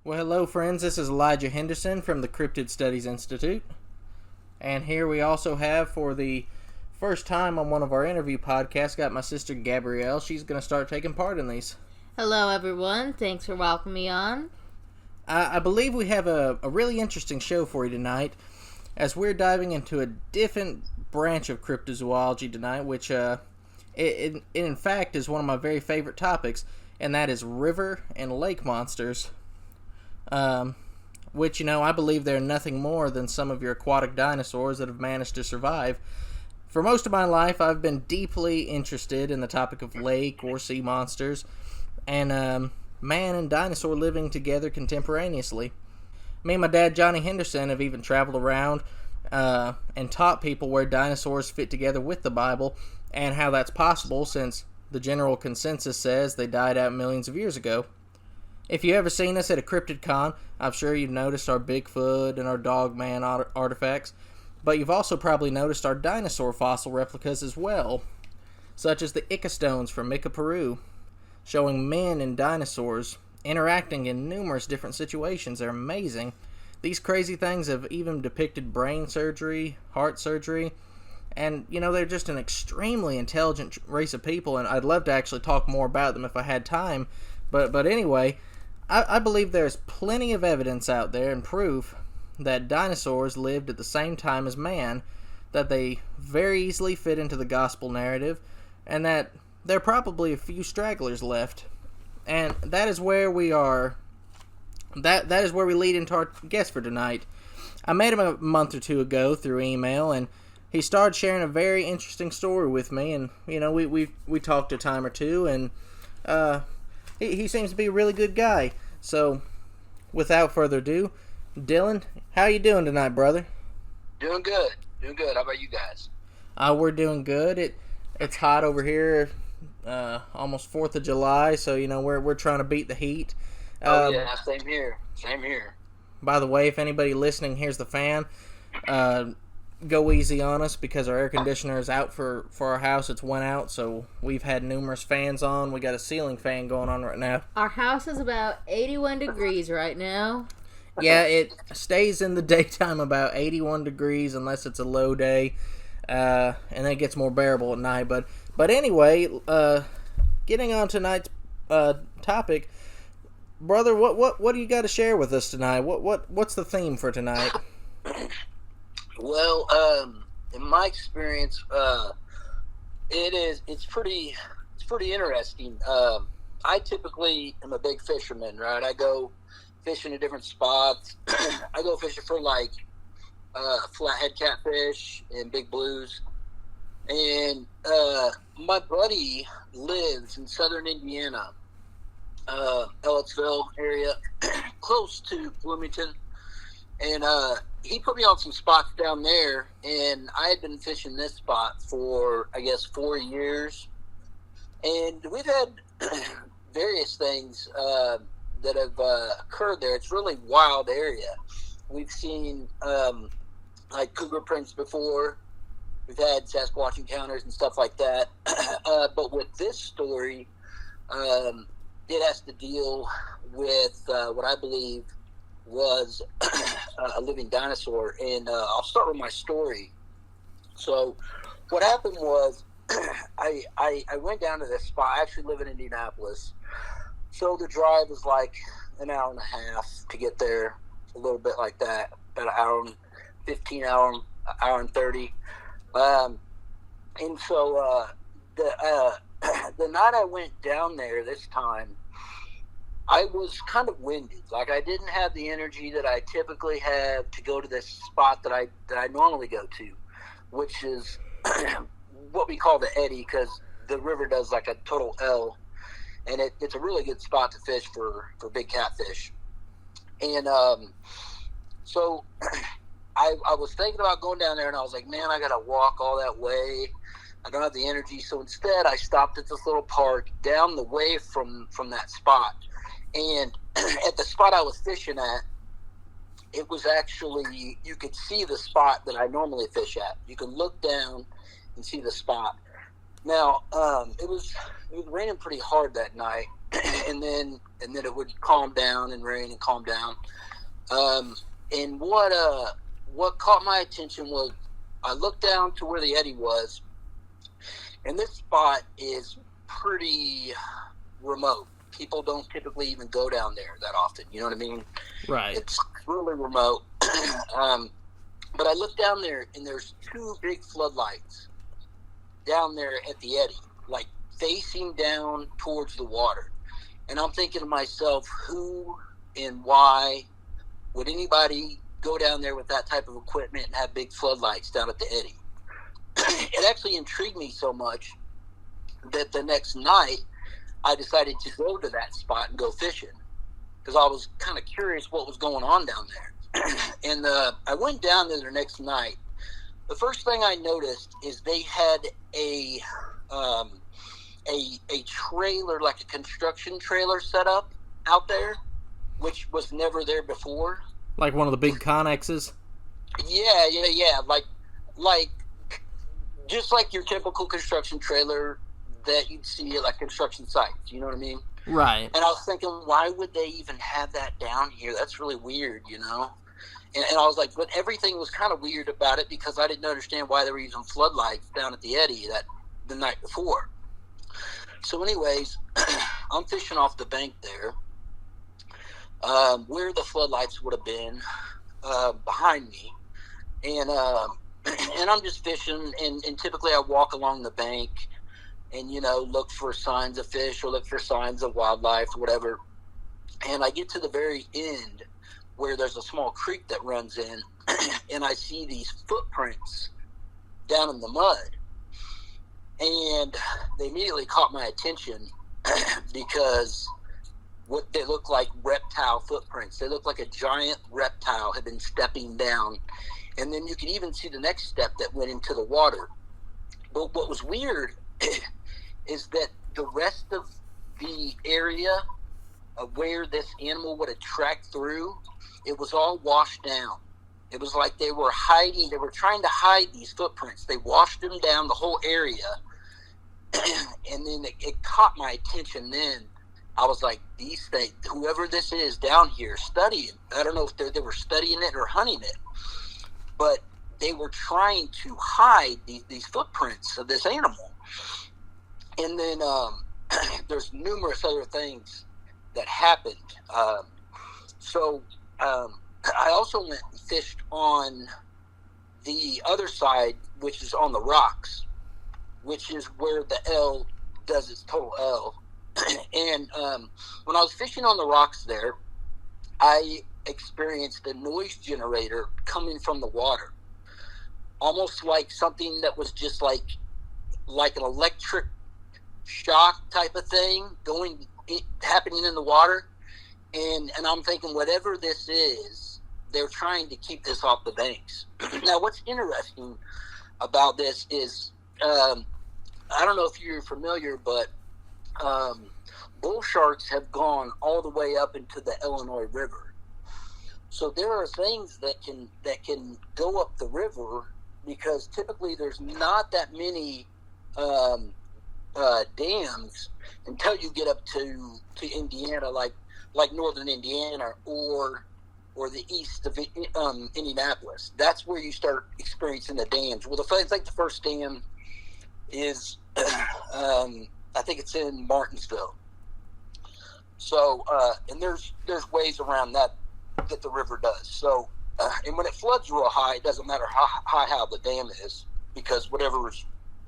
Well, hello, friends. This is Elijah Henderson from the Cryptid Studies Institute. And here we also have, for the first time on one of our interview podcasts, got my sister Gabrielle. She's going to start taking part in these. Hello, everyone. Thanks for welcoming me on. I believe we have a really interesting show for you tonight, as we're diving into a different branch of cryptozoology tonight, which in fact is one of my very favorite topics, and that is river and lake monsters. Which, I believe they're nothing more than some of your aquatic dinosaurs that have managed to survive. For most of my life, I've been deeply interested in the topic of lake or sea monsters, and man and dinosaur living together contemporaneously. Me and my dad, Johnny Henderson, have even traveled around and taught people where dinosaurs fit together with the Bible, and how that's possible, since the general consensus says they died out millions of years ago. If you've ever seen us at a Cryptid Con, I'm sure you've noticed our Bigfoot and our Dogman artifacts, but you've also probably noticed our dinosaur fossil replicas as well, such as the Ica from Ica, Peru, showing men and dinosaurs interacting in numerous different situations. They're amazing. These crazy things have even depicted brain surgery, heart surgery, and, they're just an extremely intelligent race of people, and I'd love to actually talk more about them if I had time, but anyway, I believe there's plenty of evidence out there and proof that dinosaurs lived at the same time as man, that they very easily fit into the gospel narrative, and that there are probably a few stragglers left. And that is where we are. That is where we lead into our guest for tonight. I met him a month or two ago through email, and he started sharing a very interesting story with me, and we talked a time or two, and he seems to be a really good guy. So, without further ado, Dylan, how you doing tonight, brother? Doing good. How about you guys? We're doing good. It's hot over here, almost 4th of July, so, we're trying to beat the heat. Yeah, same here. By the way, if anybody listening hears the fan, go easy on us, because our air conditioner is out for our house. It's went out, so we've had numerous fans on. We got a ceiling fan going on right now. Our house is about 81 degrees right now. Yeah, it stays in the daytime about 81 degrees unless it's a low day, and then it gets more bearable at night. But anyway, getting on tonight's topic, brother, what do you got to share with us tonight? What's the theme for tonight? Well, in my experience, it's pretty interesting. I typically am a big fisherman, right? I go fishing at different spots. I go fishing for flathead catfish and big blues. And my buddy lives in southern Indiana, Ellettsville area, close to Bloomington. And he put me on some spots down there, and I had been fishing this spot for, I guess, 4 years. And we've had various things that have occurred there. It's a really wild area. We've seen cougar prints before. We've had Sasquatch encounters and stuff like that. But with this story, it has to deal with what I believe was a living dinosaur, and I'll start with my story. So what happened was I went down to this spot. I actually live in Indianapolis, so the drive was like an hour and a half to get there, a little bit like that, about an hour and 15, hour and 30. And so the night I went down there this time, I was kind of winded. Like, I didn't have the energy that I typically have to go to this spot that I normally go to, which is what we call the eddy, because the river does like a total L, and it's a really good spot to fish for big catfish. And so I was thinking about going down there, and I was like, man, I got to walk all that way. I don't have the energy. So instead, I stopped at this little park down the way from that spot. And at the spot I was fishing at, it was actually, you could see the spot that I normally fish at. You can look down and see the spot. Now, it was raining pretty hard that night, and then it would calm down and rain and calm down. And what caught my attention was I looked down to where the eddy was, and this spot is pretty remote. People don't typically even go down there that often. You know what I mean? Right. It's really remote. But I looked down there, and there's two big floodlights down there at the eddy, like facing down towards the water. And I'm thinking to myself, who and why would anybody go down there with that type of equipment and have big floodlights down at the eddy? It actually intrigued me so much that the next night I decided to go to that spot and go fishing, because I was kind of curious what was going on down there. And I went down there the next night. The first thing I noticed is they had a trailer, like a construction trailer, set up out there, which was never there before. Like one of the big Connexes? Yeah. Like just like your typical construction trailer that you'd see at like construction sites. You know what I mean? Right. And I was thinking, why would they even have that down here? That's really weird, you know? And I was like, but everything was kind of weird about it, because I didn't understand why they were using floodlights down at the eddy the night before. So anyways, I'm fishing off the bank there, where the floodlights would have been, behind me. And I'm just fishing, and typically I walk along the bank and, you know, look for signs of fish or look for signs of wildlife or whatever. And I get to the very end where there's a small creek that runs in, and I see these footprints down in the mud. And they immediately caught my attention because what they look like reptile footprints. They look like a giant reptile had been stepping down. And then you could even see the next step that went into the water. But what was weird is that the rest of the area of where this animal would have tracked through, it was all washed down. It was like they were hiding. They were trying to hide these footprints. They washed them down, the whole area. And then it caught my attention then. I was like, these things, whoever this is down here studying, I don't know if they were studying it or hunting it, but they were trying to hide these footprints of this animal. And then there's numerous other things that happened. So I also went and fished on the other side, which is on the rocks, which is where the L does its total L. And when I was fishing on the rocks there, I experienced a noise generator coming from the water, almost like something that was just like an electric shock type of thing happening in the water. And I'm thinking, whatever this is, they're trying to keep this off the banks. Now, what's interesting about this is, I don't know if you're familiar, but bull sharks have gone all the way up into the Illinois River. So there are things that can go up the river, because typically there's not that many dams until you get up to Indiana, like northern Indiana or the east of Indianapolis. That's where you start experiencing the dams. Well, I think the first dam is I think it's in Martinsville. So and there's ways around that the river does. So and when it floods real high, it doesn't matter how high the dam is, because whatever is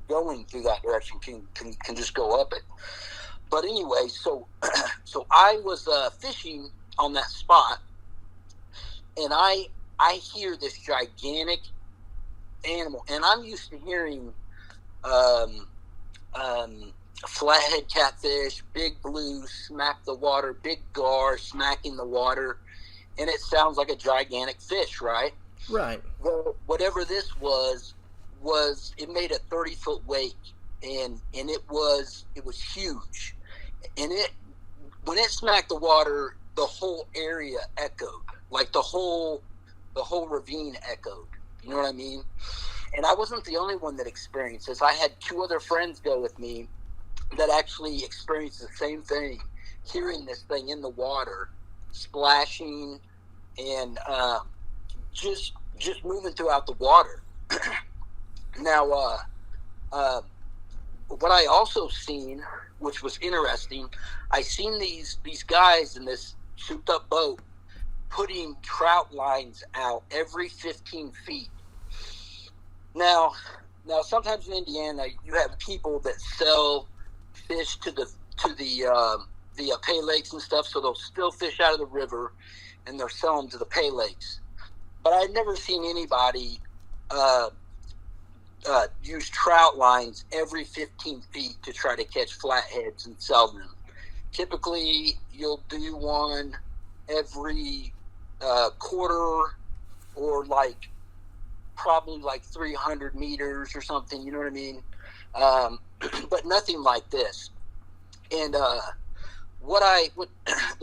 going through that direction can just go up it. But anyway, so I was fishing on that spot, and I hear this gigantic animal, and I'm used to hearing flathead catfish, big blue smack the water, big gar smacking the water, and it sounds like a gigantic fish, right? Right. Well, whatever this was it made a 30-foot wake, and it was huge. And when it smacked the water, the whole area echoed, like the whole ravine echoed. You know what I mean? And I wasn't the only one that experienced this. I had two other friends go with me that actually experienced the same thing. hearing this thing in the water, splashing, and just moving throughout the water. Now, what I also seen, which was interesting, I seen these guys in this souped up boat putting trout lines out every 15 feet. Now, sometimes in Indiana, you have people that sell fish to the pay lakes and stuff, so they'll still fish out of the river, and they're selling to the pay lakes. But I've never seen anybody use trout lines every 15 feet to try to catch flatheads and sell them. Typically, you'll do one every quarter, or probably 300 meters or something, you know what I mean? But nothing like this. And the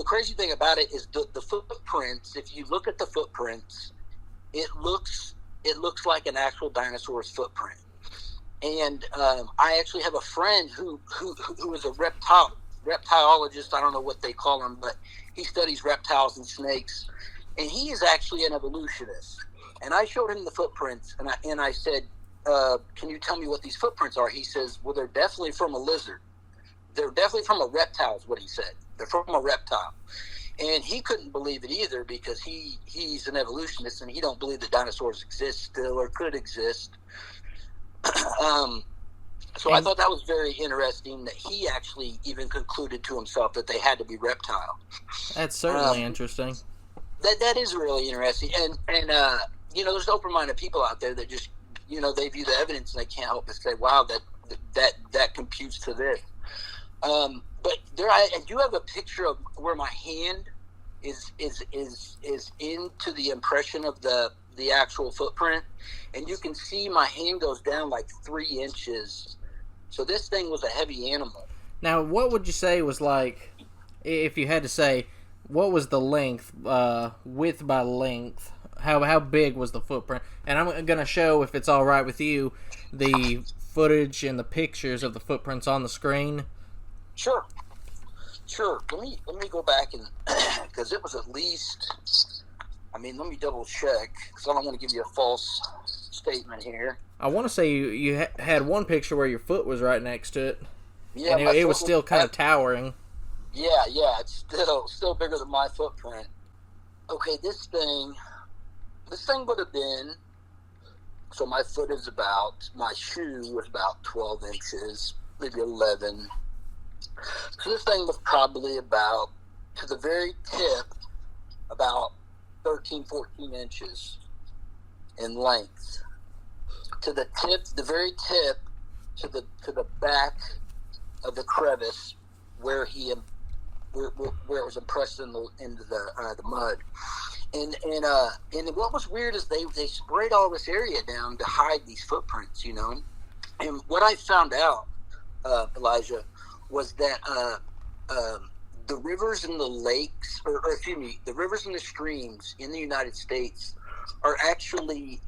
crazy thing about it is the footprints. If you look at the footprints, it looks like an actual dinosaur's footprint. And I actually have a friend who is a reptilologist. I don't know what they call him, but he studies reptiles and snakes. And he is actually an evolutionist. And I showed him the footprints, and I said, can you tell me what these footprints are? He says, well, they're definitely from a lizard. They're definitely from a reptile, is what he said. They're from a reptile. And he couldn't believe it either, because he's an evolutionist, and he don't believe that dinosaurs exist still or could exist. So I thought that was very interesting that he actually even concluded to himself that they had to be reptile. That's certainly interesting. That is really interesting. And there's open-minded people out there that just, they view the evidence and they can't help but say, wow, that computes to this. But I do have a picture of where my hand is into the impression of the actual footprint, and you can see my hand goes down 3 inches. So this thing was a heavy animal. Now, what would you say was if you had to say, what was the length, width by length? How big was the footprint? And I'm gonna show, if it's all right with you, the footage and the pictures of the footprints on the screen. Sure. Let me go back and because it was at least. Let me double check because I don't want to give you a false statement here. I want to say you had one picture where your foot was right next to it. Yeah, and it was still kind of towering. Yeah, it's still bigger than my footprint. Okay, this thing would have been. So my foot is my shoe was about 12 inches, maybe 11. So this thing was probably about, to the very tip, about 13, 14 inches in length. To the tip, the very tip, to the back of the crevice where it was impressed into the mud. And what was weird is they sprayed all this area down to hide these footprints, And what I found out, Elijah, was that the rivers and the lakes, or excuse me, the rivers and the streams in the United States are actually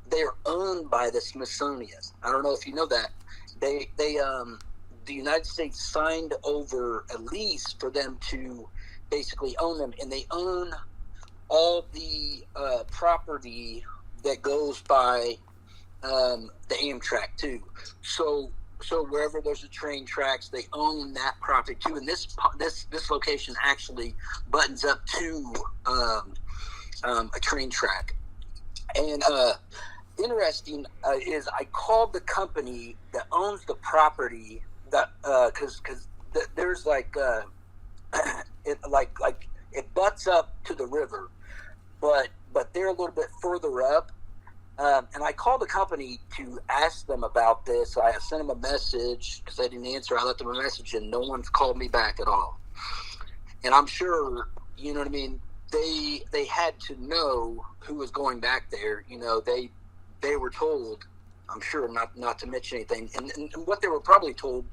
they're owned by the Smithsonian. I don't know if you know that. The United States signed over a lease for them to basically own them, and they own all the property that goes by the Amtrak too. So wherever there's a train tracks, they own that property too. And this location actually buttons up to a train track. And interesting is I called the company that owns the property that because there's it butts up to the river, but they're a little bit further up. And I called the company to ask them about this. I sent them a message because they didn't answer. I left them a message, and no one's called me back at all. And I'm sure, you know what I mean, they had to know who was going back there. They were told, I'm sure, not to mention anything. And what they were probably told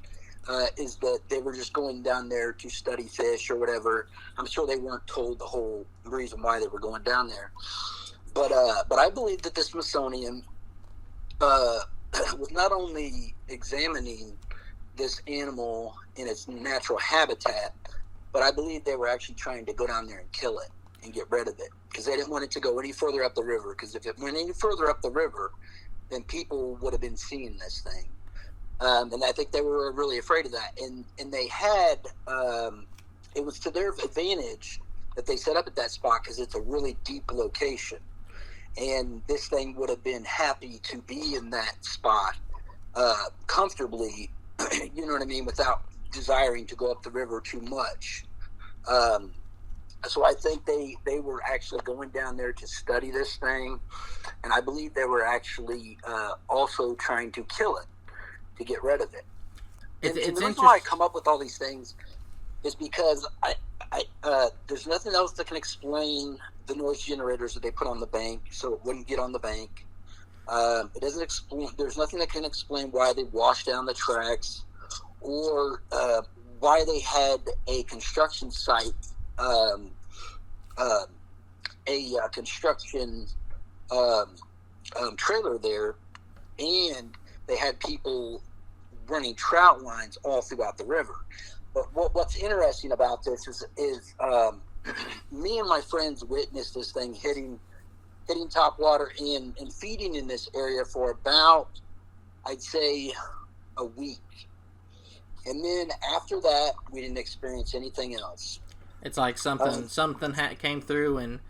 is that they were just going down there to study fish or whatever. I'm sure they weren't told the whole reason why they were going down there. But I believe that the Smithsonian was not only examining this animal in its natural habitat, but I believe they were actually trying to go down there and kill it and get rid of it because they didn't want it to go any further up the river, because if it went any further up the river, then people would have been seeing this thing. And I think they were really afraid of that. And they had, it was to their advantage that they set up at that spot because it's a really deep location. And this thing would have been happy to be in that spot comfortably, you know what I mean, without desiring to go up the river too much. So I think they were actually going down there to study this thing. And I believe they were actually also trying to kill it, to get rid of it. And the reason why I come up with all these things is because there's nothing else that can explain the noise generators that they put on the bank, so it wouldn't get on the bank. It doesn't explain. There's nothing that can explain why they washed down the tracks, or why they had a construction site, construction trailer there, and they had people running trout lines all throughout the river. But what's interesting about this is me and my friends witnessed this thing hitting top water and feeding in this area for about, I'd say, a week. And then after that, we didn't experience anything else. It's like something came through and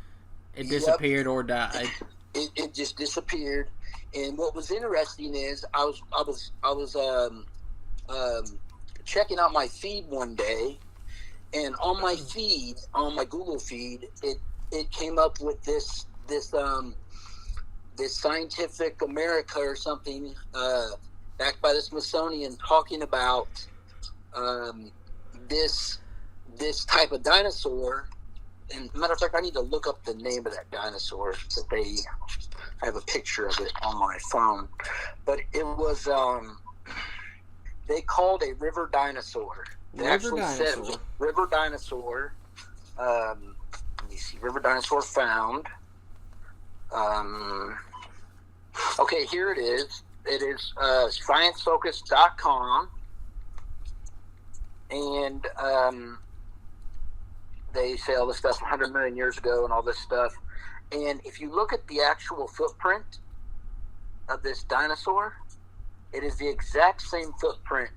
it disappeared or died. It just disappeared. And what was interesting is I was checking out my feed one day, and on my feed, on my Google feed, it came up with this Scientific America or something, backed by the Smithsonian, talking about this type of dinosaur. And matter of fact, I need to look up the name of that dinosaur. I have a picture of it on my phone, but it was they called a river dinosaur. They actually said river dinosaur. Let me see, river dinosaur found. Okay, here it is. It is sciencefocus.com, and they say all this stuff 100 million years ago and all this stuff. And if you look at the actual footprint of this dinosaur, it is the exact same footprint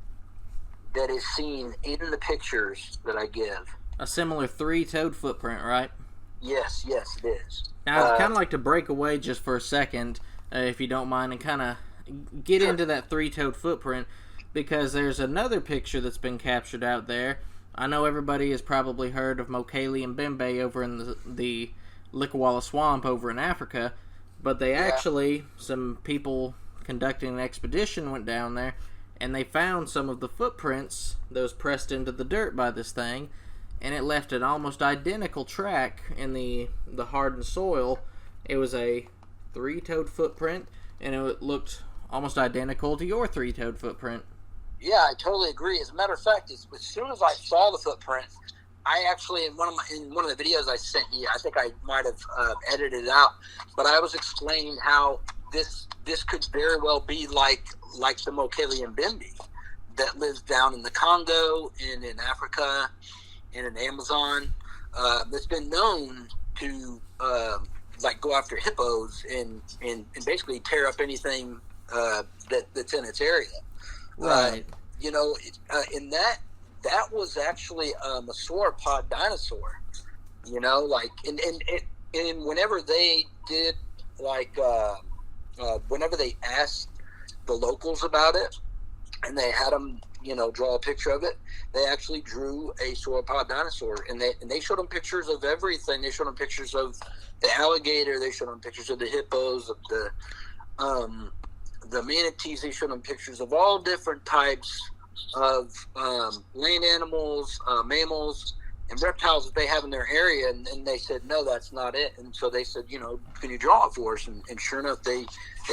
that is seen in the pictures that I give. A similar three-toed footprint, right? Yes, it is. Now, I'd kind of like to break away just for a second, if you don't mind, and kind of get into that three-toed footprint, because there's another picture that's been captured out there. I know everybody has probably heard of Mokele and Bembe over in the Likawala Swamp over in Africa, but they actually, some people conducting an expedition went down there, and they found some of the footprints that was pressed into the dirt by this thing, and it left an almost identical track in the hardened soil. It was a three-toed footprint, and it looked almost identical to your three-toed footprint. Yeah, I totally agree. As a matter of fact, as soon as I saw the footprint, I actually, in one of the videos I sent you, I think I might have edited it out, but I was explaining how this could very well be like the Mokele and Bembe that lives down in the Congo and in Africa and in Amazon. That's been known to go after hippos and basically tear up anything that's in its area. Right. In that was actually a sauropod dinosaur. And whenever they did, whenever they asked the locals about it, and they had them, draw a picture of it, they actually drew a sauropod dinosaur, and they showed them pictures of everything. They showed them pictures of the alligator. They showed them pictures of the hippos, of the manatees. They showed them pictures of all different types of land animals, mammals, and reptiles that they have in their area. And they said, no, that's not it. And so they said, can you draw it for us? And sure enough, they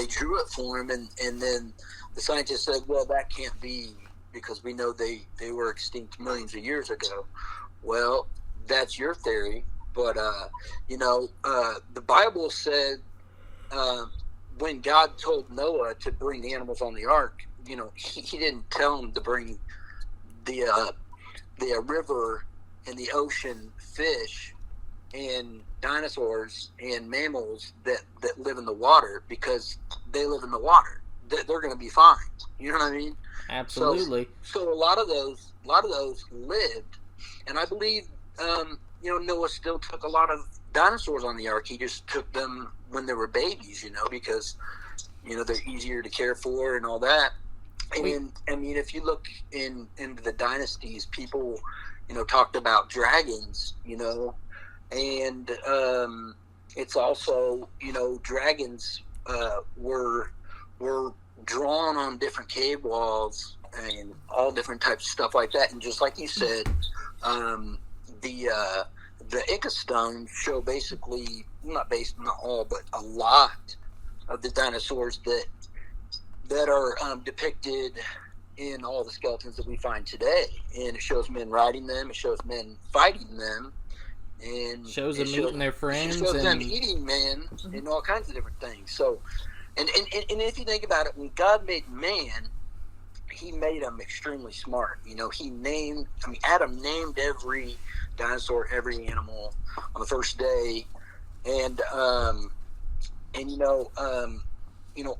drew it for him. And then the scientists said, well, that can't be, because we know they were extinct millions of years ago. Well, that's your theory. But, the Bible said, when God told Noah to bring the animals on the ark, he didn't tell them to bring the river and the ocean fish and dinosaurs and mammals that live in the water, because they live in the water. They're going to be fine. You know what I mean? Absolutely. So a lot of those lived, and I believe Noah still took a lot of dinosaurs on the ark. He just took them when they were babies, because they're easier to care for and all that. And I mean, if you look into the dynasties, people talked about dragons, and it's also dragons were drawn on different cave walls and all different types of stuff like that. And just like you said, the Ica stones show basically not all, but a lot of the dinosaurs that are depicted in all the skeletons that we find today. And it shows men riding them, it shows men fighting them, and shows them eating their friends, it shows them eating men, and all kinds of different things. So and if you think about it, when God made man, he made him extremely smart. Adam named every dinosaur, every animal on the first day, and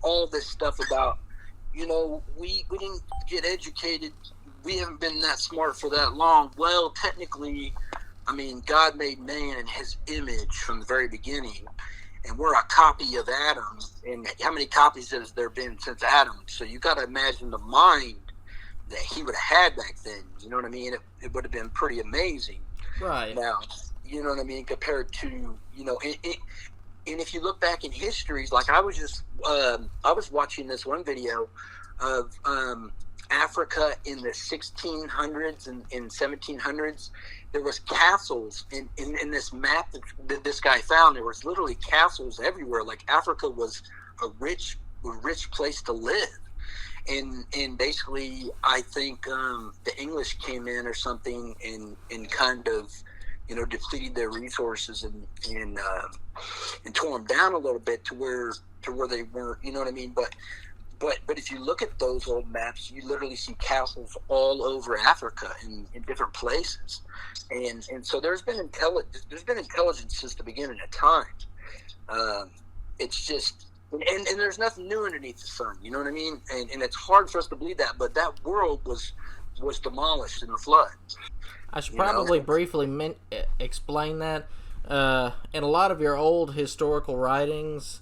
all this stuff about, we didn't get educated. We haven't been that smart for that long. Well, technically, God made man in his image from the very beginning, and we're a copy of Adam. And how many copies has there been since Adam? So you got to imagine the mind that he would have had back then. You know what I mean? It would have been pretty amazing. Right. Now, you know what I mean? Compared to, and if you look back in histories, like I was watching this one video of Africa in the 1600s and 1700s. There was castles in this map that this guy found. There was literally castles everywhere. Like Africa was a rich place to live. And basically, I think the English came in or something and kind of, depleted their resources and tore them down a little bit to where they weren't. You know what I mean? But if you look at those old maps, you literally see castles all over Africa in different places, and so there's been intelligence since the beginning of time. It's just. And there's nothing new underneath the sun, you know what I mean? And it's hard for us to believe that, but that world was demolished in the flood. I should probably briefly explain that. In a lot of your old historical writings,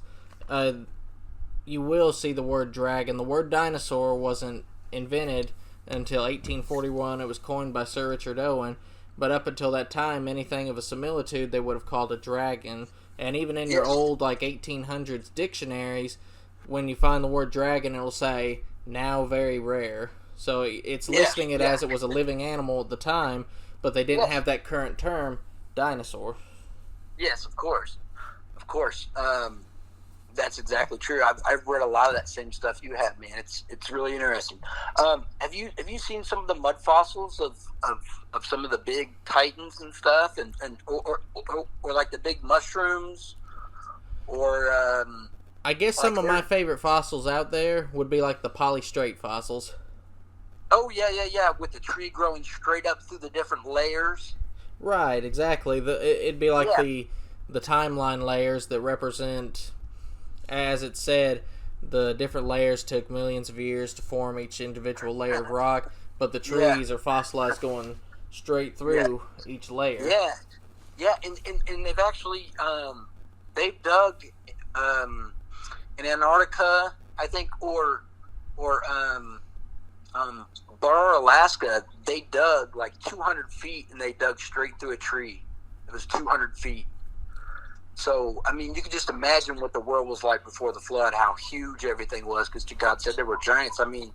you will see the word dragon. The word dinosaur wasn't invented until 1841. It was coined by Sir Richard Owen. But up until that time, anything of a similitude they would have called a dragon. And even in your old 1800s dictionaries, when you find the word dragon, it'll say, now very rare. So it's listing it as it was a living animal at the time, but they didn't have that current term, dinosaur. Yes, of course. Of course. That's exactly true. I've read a lot of that same stuff you have, man. It's really interesting. Have you seen some of the mud fossils of some of the big titans and stuff, or like the big mushrooms, or I guess some of my favorite fossils out there would be like the polystrate fossils. Oh yeah, with the tree growing straight up through the different layers. Right, exactly. It'd be like the timeline layers that represent. As it said, the different layers took millions of years to form each individual layer of rock, but the trees are fossilized going straight through each layer. Yeah, and they've actually they've dug in Antarctica, I think, or Burr, Alaska. They dug like 200 feet, and they dug straight through a tree. It was 200 feet. So, I mean, you can just imagine what the world was like before the flood, how huge everything was, because God said there were giants. I mean,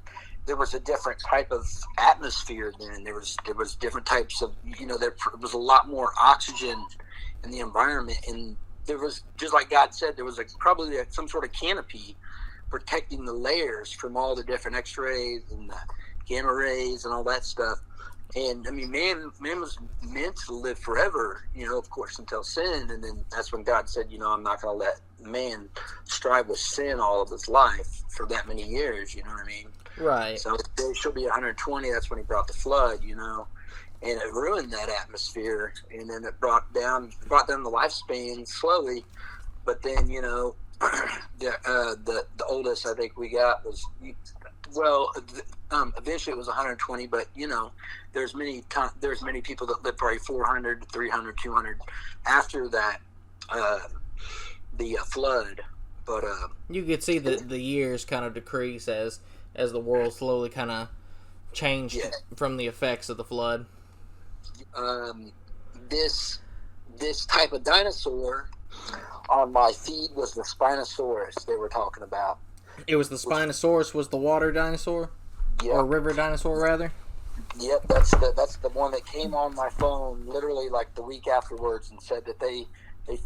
there was a different type of atmosphere then. There was different types of, there was a lot more oxygen in the environment. And there was, just like God said, there was probably some sort of canopy protecting the layers from all the different X-rays and the gamma rays and all that stuff. And I mean, man was meant to live forever, of course, until sin. And then that's when God said, I'm not going to let man strive with sin all of his life for that many years. You know what I mean? Right. So she'll be 120. That's when he brought the flood, you know, and it ruined that atmosphere, and then it brought down the lifespan slowly. But then, you know, the oldest I think we got was, well, eventually it was 120. But you know, there's many people that live probably 400, 300, 200 after that the flood. But you could see the years kind of decrease as the world slowly kind of changed from the effects of the flood. This type of dinosaur on my feed was the Spinosaurus they were talking about. It was the Spinosaurus, was the water dinosaur? Yep. Or river dinosaur, rather? Yep, that's the one that came on my phone literally like the week afterwards and said that they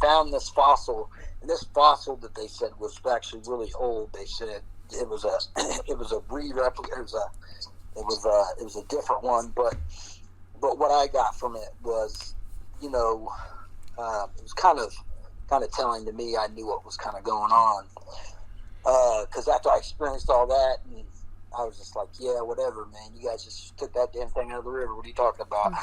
found this fossil. And this fossil that they said was actually really old. They said it was a re-replica. It was a different one. But what I got from it was, you know, it was kind of telling to me I knew what was kind of going on. Because after I experienced all that, and I was just like, yeah, whatever, man. You guys just took that damn thing out of the river. What are you talking about?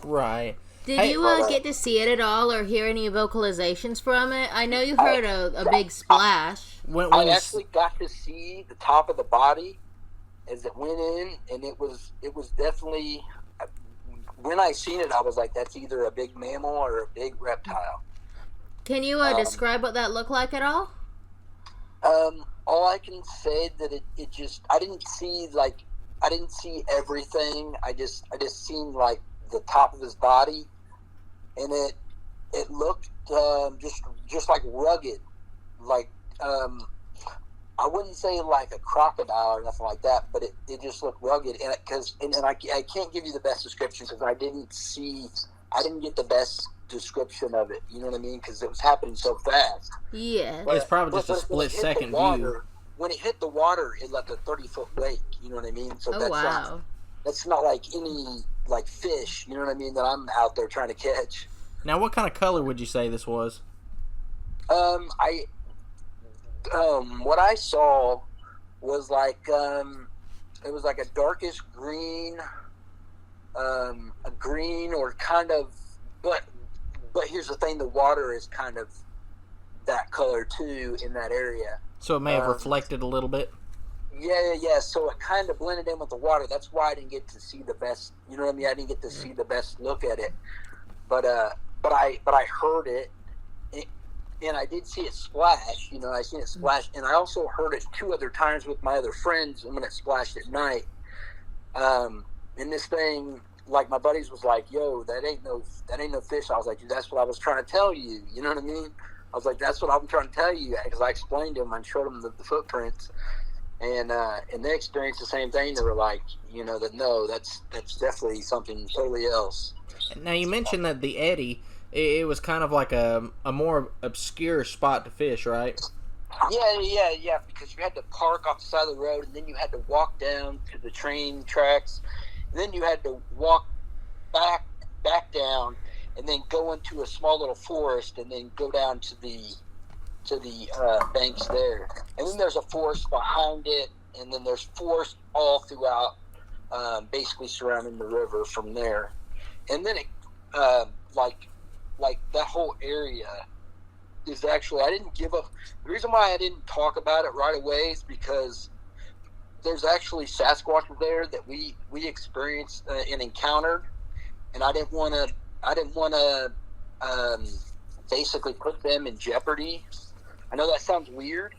Right. Did you get to see it at all or hear any vocalizations from it? I know you heard a big splash. I actually got to see the top of the body as it went in, and it was definitely, when I seen it, I was like, that's either a big mammal or a big reptile. Can you describe what that looked like at all? All I can say that it just, I didn't see everything. I just seen like the top of his body, and it looked just like rugged, like I wouldn't say like a crocodile or nothing like that, but it just looked rugged. And I can't give you the best description because I didn't get the best description of it. You know what I mean? Because it was happening so fast. Yeah. It's probably just a split second view. When it hit the water, it left a 30-foot wake. You know what I mean? So wow. That's not like any like fish. You know what I mean? That I'm out there trying to catch. Now, what kind of color would you say this was? What I saw was like it was like a darkish green, a green or kind of, but here's the thing: the water is kind of that color too in that area. So it may have reflected a little bit. Yeah. So it kind of blended in with the water. That's why I didn't get to see the best. You know what I mean? I didn't get to see the best look at it. But I heard it, and I did see it splash. You know, I seen it splash, and I also heard it 2 other times with my other friends when it splashed at night. And this thing, like my buddies was like, "Yo, that ain't no fish." I was like, "Dude, that's what I was trying to tell you." You know what I mean? I was like, "That's what I'm trying to tell you," because I explained to them and showed them the footprints, and they experienced the same thing. They were like, you know, that no, that's definitely something totally else. Now you mentioned that the eddy, it was kind of like a more obscure spot to fish, right? Yeah. Because you had to park off the side of the road, and then you had to walk down to the train tracks, and then you had to walk back down, and then go into a small little forest, and then go down to the banks there, and then there's a forest behind it, and then there's forest all throughout, basically surrounding the river from there, and then it like that whole area is actually, I didn't give up. The reason why I didn't talk about it right away is because there's actually Sasquatches there that we experienced and encountered, and I didn't want to basically put them in jeopardy. I know that sounds weird.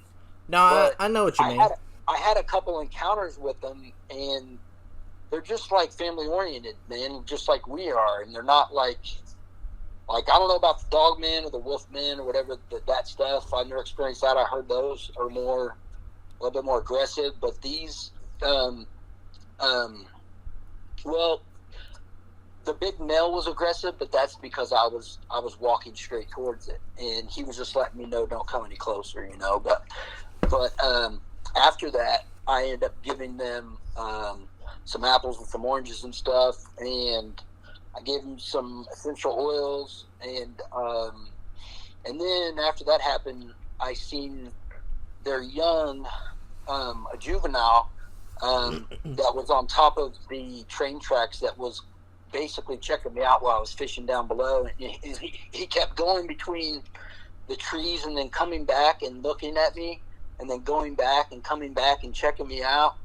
No, I know what you mean. I had a couple encounters with them, and they're just like family oriented, man, just like we are, and they're not like I don't know about the dog men or the wolf men or whatever that stuff. I've never experienced that. I heard those are a little bit more aggressive, but these, well, the big male was aggressive, but that's because I was walking straight towards it, and he was just letting me know, don't come any closer, you know. But after that, I ended up giving them some apples and some oranges and stuff, and I gave them some essential oils, and then after that happened, I seen their young, a juvenile, that was on top of the train tracks that was basically checking me out while I was fishing down below. And he kept going between the trees and then coming back and looking at me and then going back and coming back and checking me out.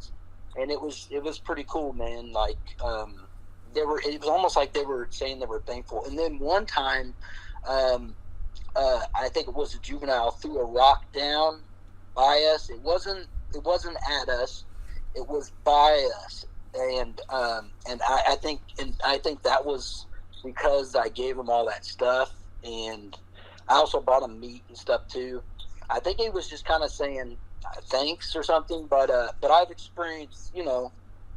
And it was pretty cool, man. Like, it was almost like they were saying they were thankful. And then one time, I think it was a juvenile threw a rock down by us. It wasn't at us. It was by us. And I think that was because I gave him all that stuff, and I also bought him meat and stuff too. I think he was just kind of saying thanks or something. But I've experienced,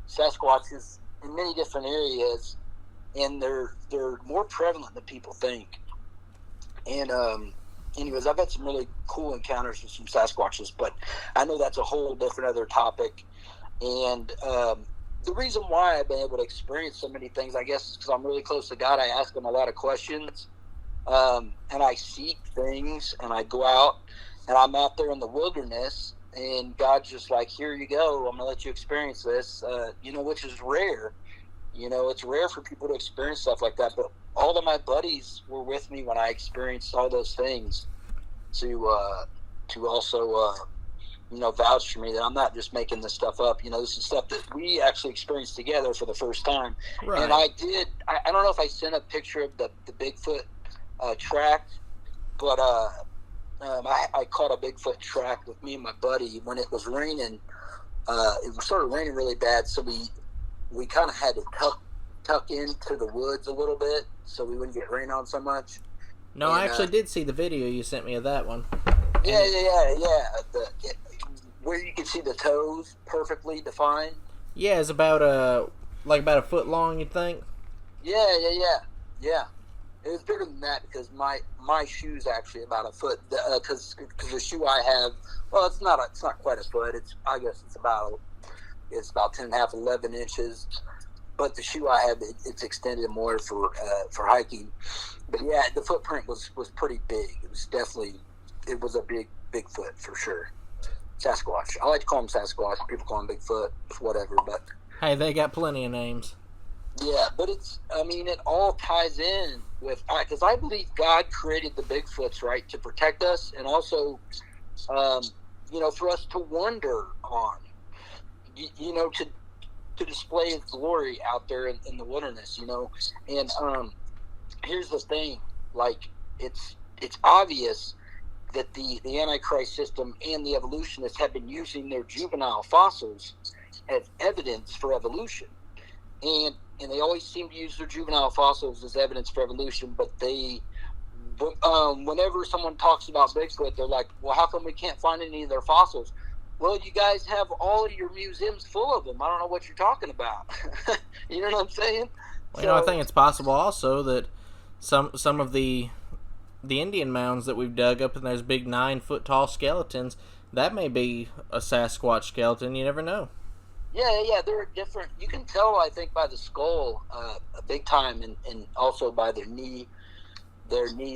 Sasquatches in many different areas, and they're more prevalent than people think. And anyways, I've had some really cool encounters with some Sasquatches, but I know that's a whole different other topic. And the reason why I've been able to experience so many things, I guess, is because I'm really close to God. I ask him a lot of questions, and I seek things, and I go out, and I'm out there in the wilderness, and God's just like, here you go, I'm going to let you experience this, which is rare. It's rare for people to experience stuff like that, but all of my buddies were with me when I experienced all those things to also vouch for me that I'm not just making this stuff up. This is stuff that we actually experienced together for the first time. Right. And I don't know if I sent a picture of the Bigfoot track, but I caught a Bigfoot track with me and my buddy when it was raining. It started raining really bad, so we kind of had to tuck into the woods a little bit so we wouldn't get rain on so much. No, I actually did see the video you sent me of that one. Yeah. Where you can see the toes perfectly defined. Yeah, it's about a foot long, you'd think. Yeah. It was bigger than that because my shoe's actually about a foot. Because the shoe I have, well, it's not quite a foot. I guess it's about 10 and a half, 11 inches. But the shoe I have, it's extended more for hiking. But yeah, the footprint was pretty big. It was a big foot for sure. Sasquatch. I like to call him Sasquatch. People call him Bigfoot. Whatever. But hey, they got plenty of names. Yeah, but it all ties in with, because I believe God created the Bigfoots, right, to protect us and also, for us to wonder on, to display His glory out there in the wilderness, And here's the thing, like, it's obvious that the Antichrist system and the evolutionists have been using their juvenile fossils as evidence for evolution. And they always seem to use their juvenile fossils as evidence for evolution, but whenever someone talks about Bigfoot, they're like, well, how come we can't find any of their fossils? Well, you guys have all of your museums full of them. I don't know what you're talking about. You know what I'm saying? Well, I think it's possible also that some of the Indian mounds that we've dug up in those big 9-foot tall skeletons, that may be a Sasquatch skeleton. You never know. Yeah, they're different. You can tell, I think, by the skull, big time, and also by their knees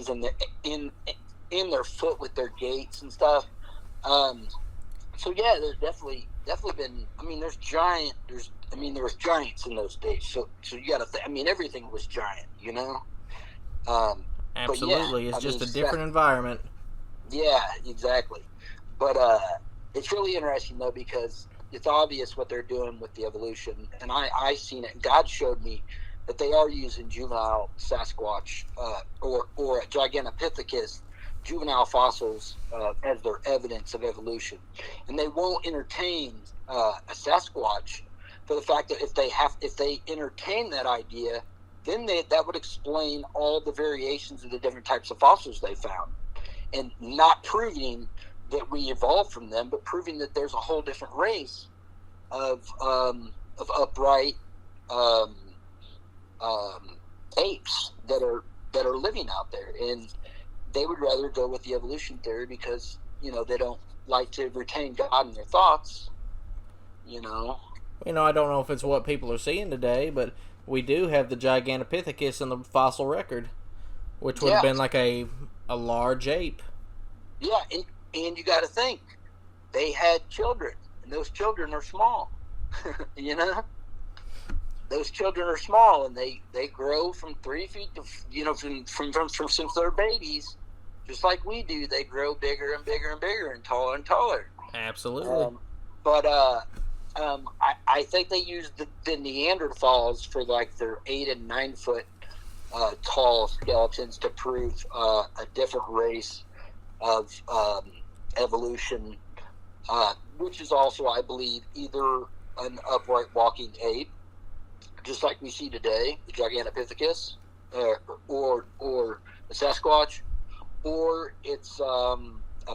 and in their foot with their gaits and stuff. So yeah, there's definitely been. There was giants in those days. So you got to. Everything was giant, Absolutely, it's just a different environment. Yeah, exactly. But it's really interesting though, because it's obvious what they're doing with the evolution, and I seen it. God showed me that they are using juvenile Sasquatch or a Gigantopithecus juvenile fossils as their evidence of evolution, and they won't entertain a Sasquatch for the fact that if they entertain that idea, then that would explain all the variations of the different types of fossils they found, and not proving that we evolved from them, but proving that there's a whole different race of upright apes that are living out there, and they would rather go with the evolution theory because they don't like to retain God in their thoughts. I don't know if it's what people are seeing today, but we do have the Gigantopithecus in the fossil record, which would have been like a large ape. Yeah, and you got to think, they had children, and those children are small. You know, those children are small, and they grow from 3 feet to, from since they're babies, just like we do. They grow bigger and bigger and bigger and taller. Absolutely. But I think they used the Neanderthals for like their 8 and 9 foot tall skeletons to prove a different race of evolution, which is also, I believe, either an upright walking ape, just like we see today, the Gigantopithecus, or the Sasquatch, or it's a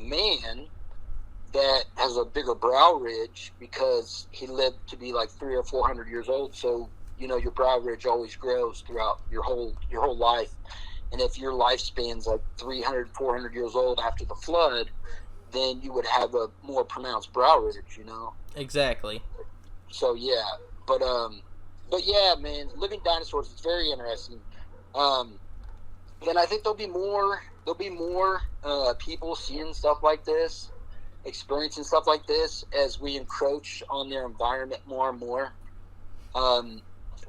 man that has a bigger brow ridge because he lived to be like 300 or 400 years old. So your brow ridge always grows throughout your whole life, and if your lifespan's like 300, 400 years old after the flood, then you would have a more pronounced brow ridge. Exactly. So yeah, but yeah, man, living dinosaurs is very interesting. And I think there'll be more people seeing stuff like this, experiencing stuff like this as we encroach on their environment more and more.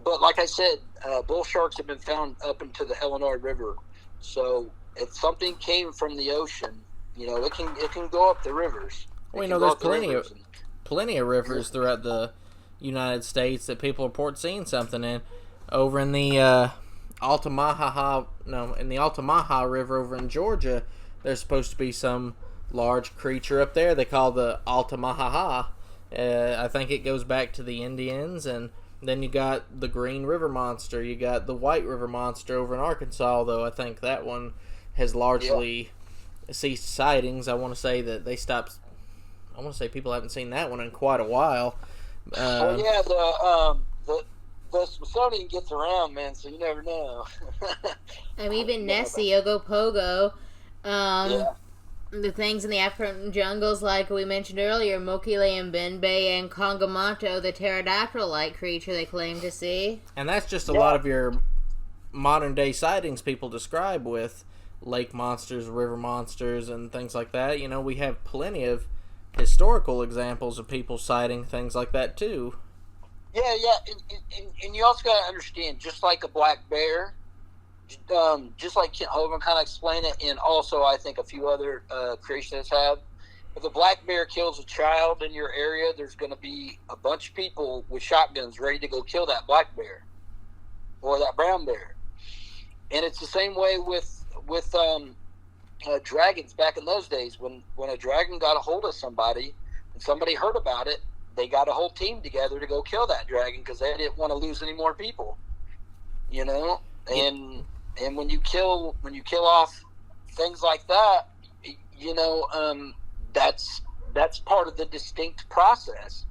But like I said, bull sharks have been found up into the Illinois River. So if something came from the ocean, it can go up the rivers. We know there's plenty of rivers throughout the United States that people report seeing something in. Over in the Altamaha River over in Georgia, there's supposed to be some large creature up there they call the Altamaha. I think it goes back to the Indians, and then you got the Green River Monster, you got the White River Monster over in Arkansas, though I think that one has largely ceased sightings. I want to say that they stopped. I want to say people haven't seen that one in quite a while. The Smithsonian gets around, man, so you never know. Even Nessie, Ogopogo, the things in the African jungles, like we mentioned earlier, Mokele and Benbei and Kongamato, the pterodactyl-like creature they claim to see. And that's just a lot of your modern-day sightings people describe with lake monsters, river monsters, and things like that. We have plenty of historical examples of people citing things like that, too. Yeah, and you also got to understand, just like a black bear, just like Kent Hovind kind of explained it, and also I think a few other creationists have, if a black bear kills a child in your area, there's going to be a bunch of people with shotguns ready to go kill that black bear or that brown bear. And it's the same way with dragons back in those days. When a dragon got a hold of somebody and somebody heard about it, they got a whole team together to go kill that dragon because they didn't want to lose any more people. And when you kill off things like that, that's part of the distinct process.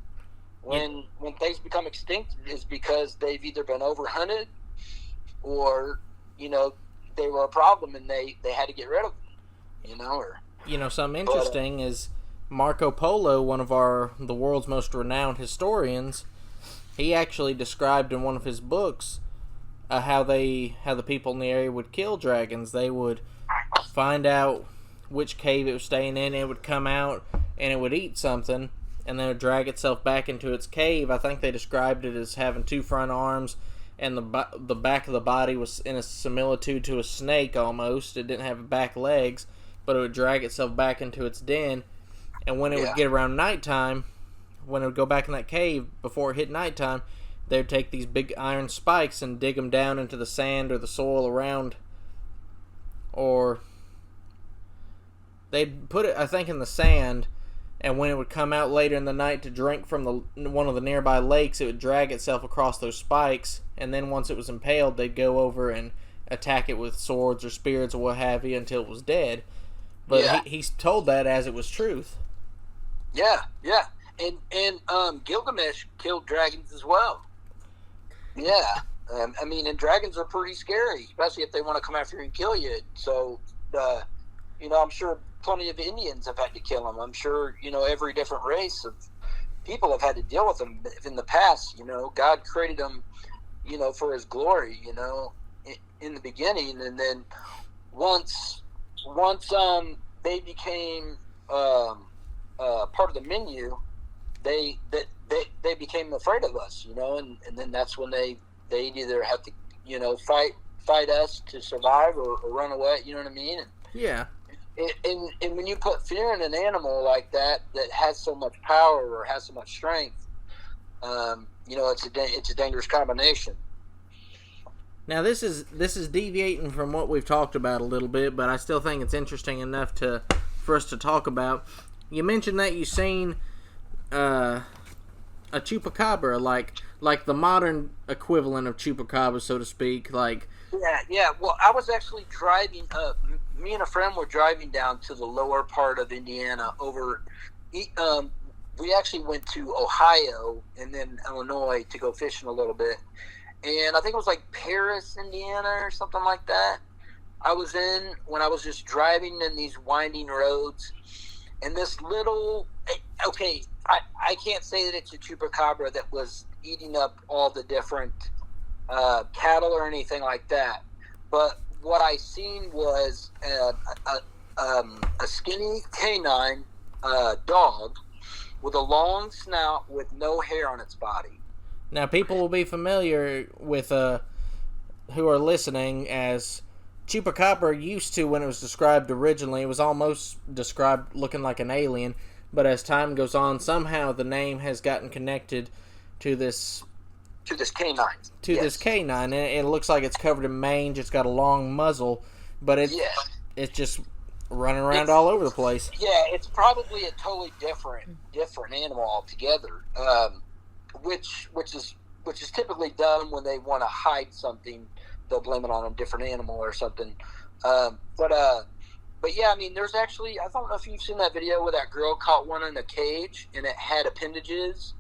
When things become extinct is because they've either been overhunted or they were a problem and they had to get rid of them. Something interesting is Marco Polo, one of the world's most renowned historians. He actually described in one of his books how the people in the area would kill dragons. They would find out which cave it was staying in, it would come out and it would eat something, and then it would drag itself back into its cave. I think they described it as having 2 front arms, and the back of the body was in a similitude to a snake almost. It didn't have back legs, but it would drag itself back into its den. And when it would get around nighttime, when it would go back in that cave, before it hit nighttime, they would take these big iron spikes and dig them down into the sand or the soil around. Or they'd put it, I think, in the sand, and when it would come out later in the night to drink from one of the nearby lakes, it would drag itself across those spikes, and then once it was impaled, they'd go over and attack it with swords or spears or what have you until it was dead. But he's told that as it was truth. Yeah. And Gilgamesh killed dragons as well. Yeah. And dragons are pretty scary, especially if they want to come after you and kill you. So, I'm sure plenty of Indians have had to kill them. I'm sure, every different race of people have had to deal with them in the past. God created them, for his glory, in the beginning. And then once they became part of the menu, they became afraid of us, and then that's when they'd either have to, fight us to survive or run away. You know what I mean? Yeah. And when you put fear in an animal like that has so much power or has so much strength, it's a dangerous combination. Now this is deviating from what we've talked about a little bit, but I still think it's interesting enough for us to talk about. You mentioned that you seen a chupacabra, like the modern equivalent of chupacabra, so to speak. Like, yeah. Well, I was actually driving. Me and a friend were driving down to the lower part of Indiana. We actually went to Ohio and then Illinois to go fishing a little bit, and I think it was like Paris, Indiana, or something like that. I was in when I was just driving in these winding roads, and this little. Okay, I can't say that it's a chupacabra that was eating up all the different cattle or anything like that, but what I seen was a skinny canine dog with a long snout with no hair on its body. Now, people will be familiar with who are listening as chupacabra used to, when it was described originally, it was almost described looking like an alien. But as time goes on, somehow the name has gotten connected to this canine. This canine. And it looks like it's covered in mange. It's got a long muzzle, but it's just running around all over the place. Yeah, it's probably a totally different animal altogether. Which is typically done when they want to hide something. They'll blame it on a different animal or something. But yeah, I mean, there's actually, I don't know if you've seen that video where that girl caught one in a cage and it had appendages,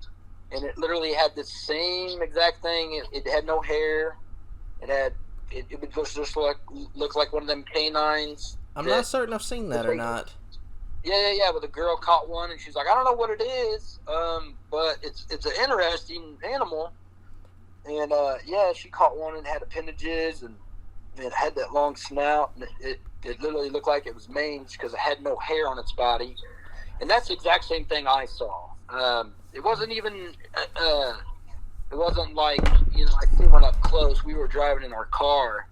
and it literally had the same exact thing. It had no hair. It would just look like one of them canines. I'm not certain I've seen that or not. Yeah. But the girl caught one, and she's like, I don't know what it is, but it's an interesting animal. And she caught one and had appendages, and it had that long snout, and it literally looked like it was mange because it had no hair on its body. And that's the exact same thing I saw. It wasn't even, it wasn't like, I seen one up close. We were driving in our car,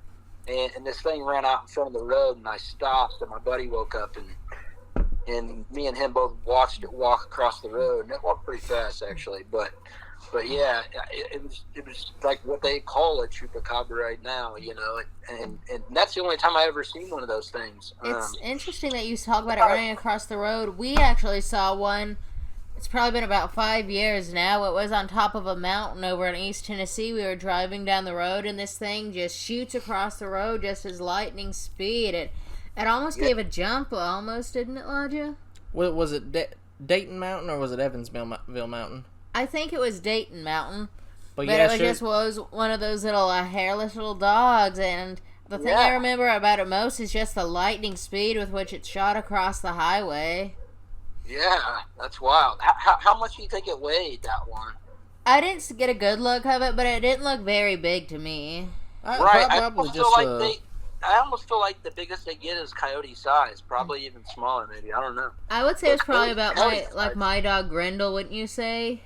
and this thing ran out in front of the road, and I stopped, and my buddy woke up, and me and him both watched it walk across the road, and it walked pretty fast, actually, but yeah, it was like what they call a chupacabra right now, and that's the only time I ever seen one of those things. It's interesting that you talk about it running across the road. We actually saw one. It's probably been about 5 years now. It was on top of a mountain over in East Tennessee. We were driving down the road, and this thing just shoots across the road just as lightning speed. It almost gave a jump, almost, didn't it, Elijah? Was it Dayton Mountain or was it Evansville Mountain? I think it was Dayton Mountain, but yeah, it just was one of those little hairless little dogs, and the thing I remember about it most is just the lightning speed with which it shot across the highway. Yeah, that's wild. How much do you think it weighed, that one? I didn't get a good look of it, but it didn't look very big to me. Right, I almost feel like the biggest they get is coyote size, probably even smaller, maybe. I don't know. I would say it's probably about my dog Grendel, wouldn't you say?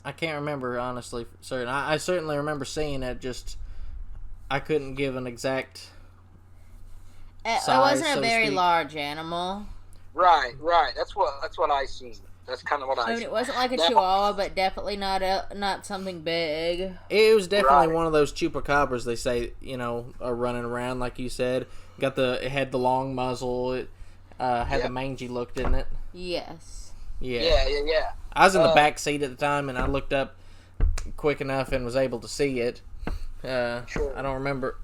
I can't remember, honestly, for certain. I certainly remember seeing it, just I couldn't give an exact size, it wasn't a very speak. Large animal. Right. That's what I seen. That's kind of what I seen. It wasn't like a chihuahua, but definitely not something big. It was definitely one of those chupacabras they say, are running around, like you said. It had the long muzzle. It had the mangy look, didn't it? Yes. Yeah. I was in the back seat at the time, and I looked up quick enough and was able to see it. Sure. I don't remember.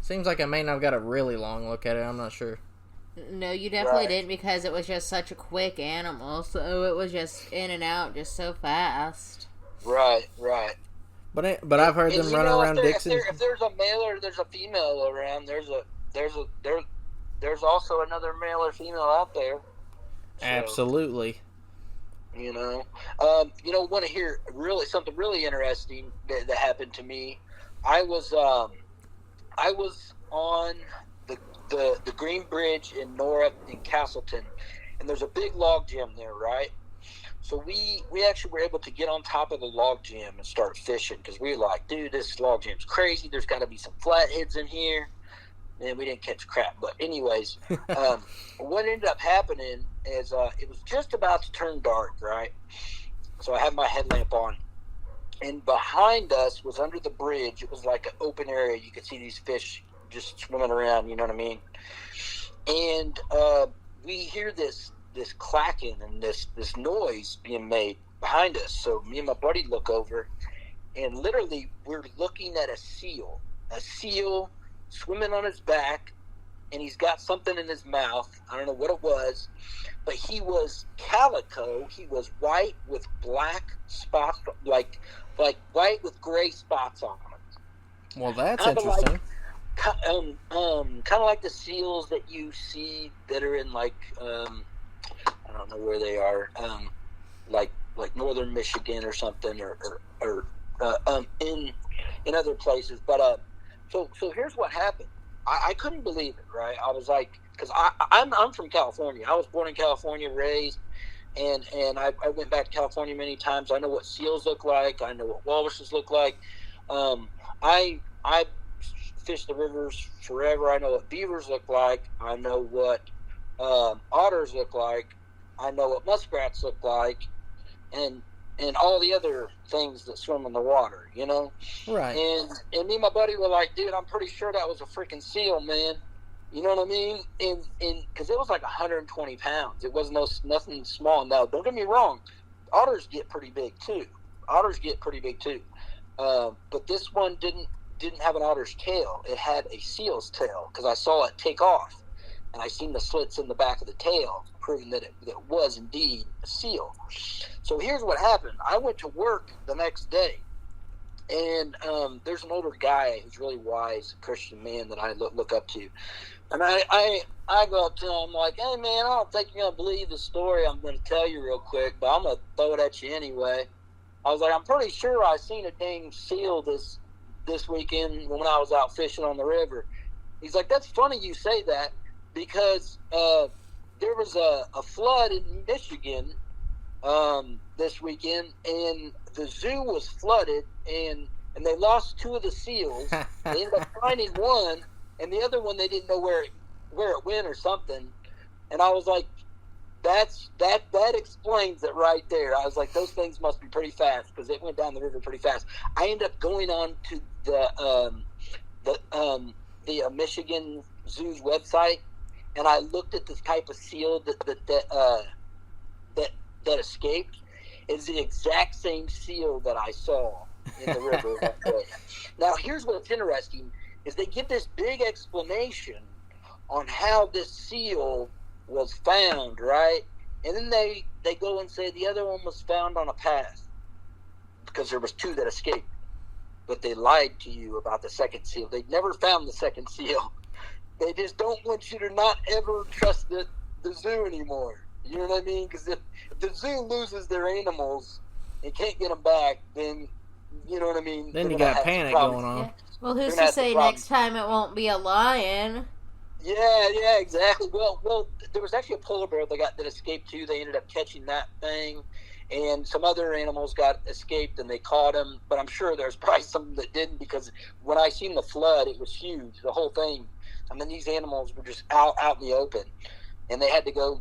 Seems like I may not have got a really long look at it. I'm not sure. No, you definitely didn't, because it was just such a quick animal, so it was just in and out just so fast. Right. But I've heard them run around Dixon. If there's a male or there's a female around, there's also another male or female out there. So, absolutely. Want to hear something really interesting that happened to me? I was on the Green Bridge in North in Castleton, and there's a big log jam there, right? So we actually were able to get on top of the log jam and start fishing because we were like, dude, this log jam's crazy. There's got to be some flatheads in here. And we didn't catch crap. But anyways, what ended up happening is it was just about to turn dark, right? So I had my headlamp on. And behind us was under the bridge. It was like an open area. You could see these fish just swimming around, you know what I mean? And we hear this clacking and this noise being made behind us. So me and my buddy look over, and literally we're looking at a seal swimming on his back, and he's got something in his mouth. I don't know what it was, but he was calico. He was white with black spots, like white with gray spots on him. Well, that's Kinda interesting. kind of like the seals that you see that are in like I don't know where they are, like northern Michigan or something, or in other places. But so here's what happened. I couldn't believe it, right? I was like, because I'm from California. I was born in California, raised, and I went back to California many times. I know what seals look like. I know what walruses look like. I fished the rivers forever. I know what beavers look like. I know what otters look like. I know what muskrats look like, and all the other things that swim in the water, you know? Right. And me and my buddy were like, dude, I'm pretty sure that was a freaking seal, man. You know what I mean? And because it was like 120 pounds. It was nothing small. Now, don't get me wrong. Otters get pretty big, too. But this one didn't have an otter's tail. It had a seal's tail because I saw it take off. And I seen the slits in the back of the tail, proving that it was indeed a seal. So here's what happened. I went to work the next day, and there's an older guy who's really wise, Christian man that I look up to. And I go up to him like, hey, man, I don't think you're going to believe the story I'm going to tell you real quick, but I'm going to throw it at you anyway. I was like, I'm pretty sure I seen a dang seal this weekend when I was out fishing on the river. He's like, that's funny you say that, because there was a flood in Michigan this weekend, and the zoo was flooded, and they lost two of the seals. They ended up finding one, and the other one they didn't know where it went or something. And I was like, that explains it right there. I was like, those things must be pretty fast because it went down the river pretty fast. I ended up going on to the Michigan Zoo's website, and I looked at this type of seal that escaped. Is the exact same seal that I saw in the river that day. Now, here's what's interesting, is they give this big explanation on how this seal was found, right? And then they go and say the other one was found on a path because there was two that escaped. But they lied to you about the second seal. They never found the second seal. They just don't want you to not ever trust the zoo anymore. You know what I mean? Because if the zoo loses their animals and can't get them back, then, you know what I mean? Then you got panic going on. Yeah. Well, who's to say next time it won't be a lion? Yeah, exactly. Well, there was actually a polar bear that escaped too. They ended up catching that thing, and some other animals got escaped and they caught them. But I'm sure there's probably some that didn't, because when I seen the flood, it was huge. The whole thing. I mean, these animals were just out in the open, and they had to go,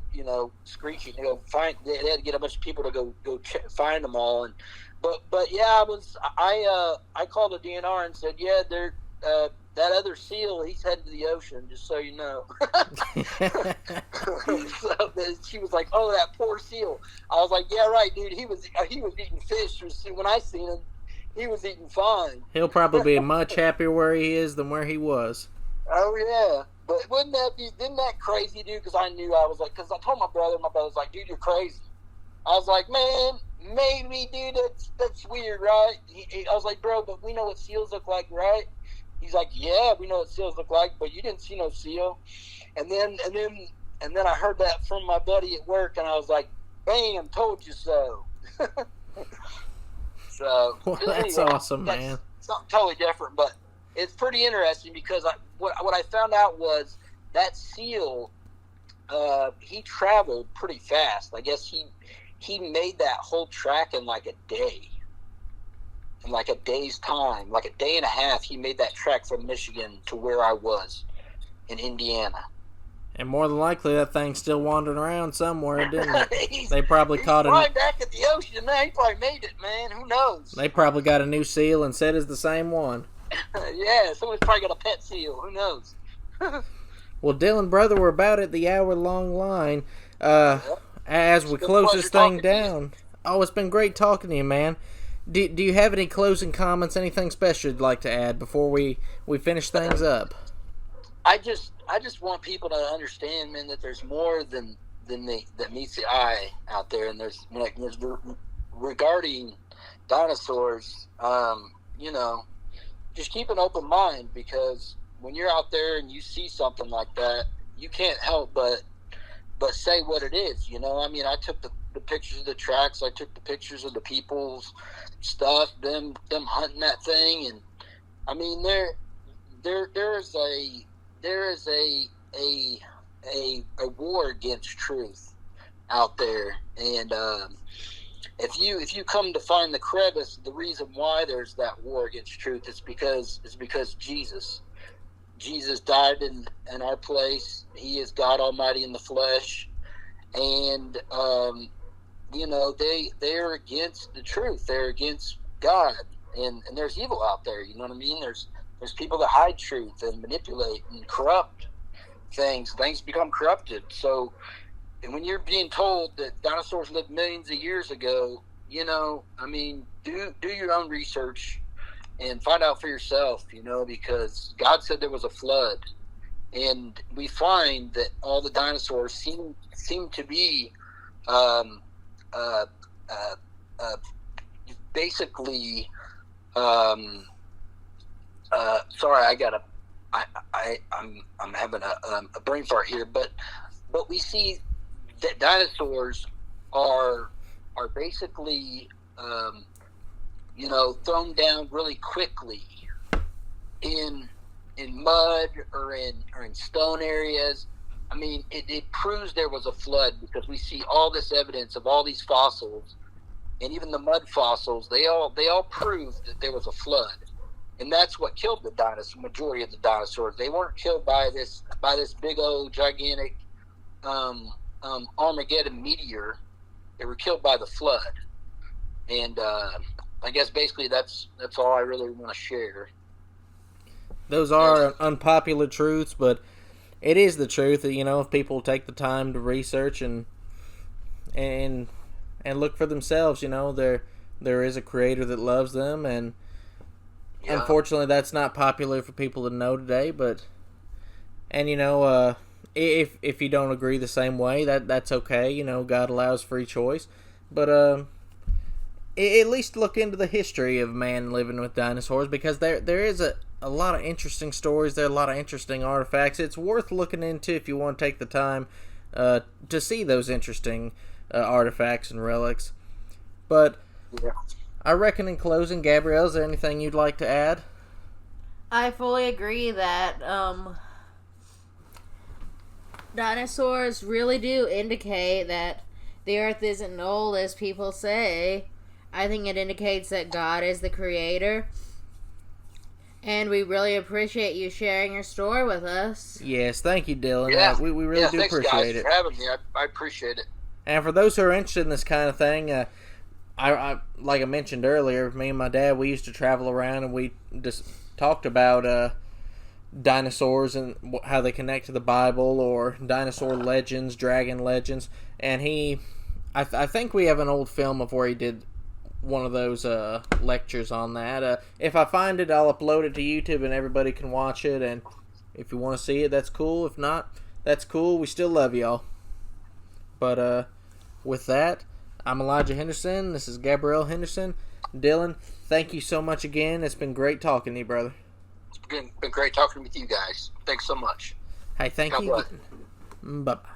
screeching to go find. They had to get a bunch of people to go find them all. And but yeah, I called the DNR and said, yeah, they're. That other seal, he's headed to the ocean, just so you know. So she was like, oh, that poor seal. I was like, yeah, right, dude. He was eating fish. When I seen him, he was eating fine. He'll probably be much happier where he is than where he was. Oh, yeah. But isn't that crazy, dude? Because I told my brother's like, dude, you're crazy. I was like, man, maybe, dude, that's weird, right? I was like, bro, but we know what seals look like, right? He's like, yeah, we know what seals look like, but you didn't see no seal. And then I heard that from my buddy at work, and I was like, bam, told you so. So well, that's anyway, awesome, man. Something totally different, but it's pretty interesting because what I found out was that seal, he traveled pretty fast. I guess he made that whole track in like a day. In like a day's time, like a day and a half, he made that track from Michigan to where I was in Indiana. And more than likely, that thing's still wandering around somewhere, didn't it? They probably he's caught it. Right back at the ocean, man. He probably made it, man. Who knows? They probably got a new seal and said it's the same one. Yeah, someone's probably got a pet seal. Who knows? Well, Dylan, brother, we're about at the hour-long line. As we close this thing down. Oh, it's been great talking to you, man. Do you have any closing comments, anything special you'd like to add before we finish things up? I just want people to understand, man, that there's more than that meets the eye out there, and there's regarding dinosaurs. Just keep an open mind, because when you're out there and you see something like that, you can't help but say what it is. I mean, I took the pictures of the tracks, I took the pictures of the people's stuff, them hunting that thing, and I mean there is a war against truth out there, and if you come to find the crevice, the reason why there's that war against truth is because Jesus died in our place. He is God Almighty in the flesh, and they're against the truth. They're against God, and there's evil out there. You know what I mean? There's people that hide truth and manipulate and corrupt things. Things become corrupted. So, and when you're being told that dinosaurs lived millions of years ago, I mean, do your own research and find out for yourself. Because God said there was a flood, and we find that all the dinosaurs seem to be basically sorry, I'm having a brain fart here, but we see that dinosaurs are basically thrown down really quickly in mud or in stone areas. I mean, it proves there was a flood, because we see all this evidence of all these fossils, and even the mud fossils. They all prove that there was a flood, and that's what killed the majority of the dinosaurs. They weren't killed by this big old gigantic Armageddon meteor. They were killed by the flood, and I guess basically that's all I really want to share. Those are unpopular truths, but it is the truth. If people take the time to research and look for themselves, there is a creator that loves them, and unfortunately that's not popular for people to know today. But if you don't agree the same way, that's okay. God allows free choice, but at least look into the history of man living with dinosaurs, because there is a lot of interesting stories. There are a lot of interesting artifacts. It's worth looking into if you want to take the time to see those interesting artifacts and relics. But I reckon in closing, Gabrielle, is there anything you'd like to add? I fully agree that dinosaurs really do indicate that the earth isn't old as people say. I think it indicates that God is the creator. And we really appreciate you sharing your story with us. Yes, thank you, Dylan. Yeah. We really do appreciate it. Thanks, guys, for having me. I appreciate it. And for those who are interested in this kind of thing, I like I mentioned earlier, me and my dad, we used to travel around, and we just talked about dinosaurs and how they connect to the Bible, or dinosaur legends, dragon legends. And I think we have an old film of where he did one of those lectures on that. If I find it, I'll upload it to YouTube and everybody can watch it, and if you want to see it, that's cool. If not, that's cool. We still love y'all. But with that, I'm Elijah Henderson. This is Gabrielle Henderson. Dylan, thank you so much again. It's been great talking to you, brother. It's been great talking with you guys. Thanks so much. Hey, thank you. Bye-bye.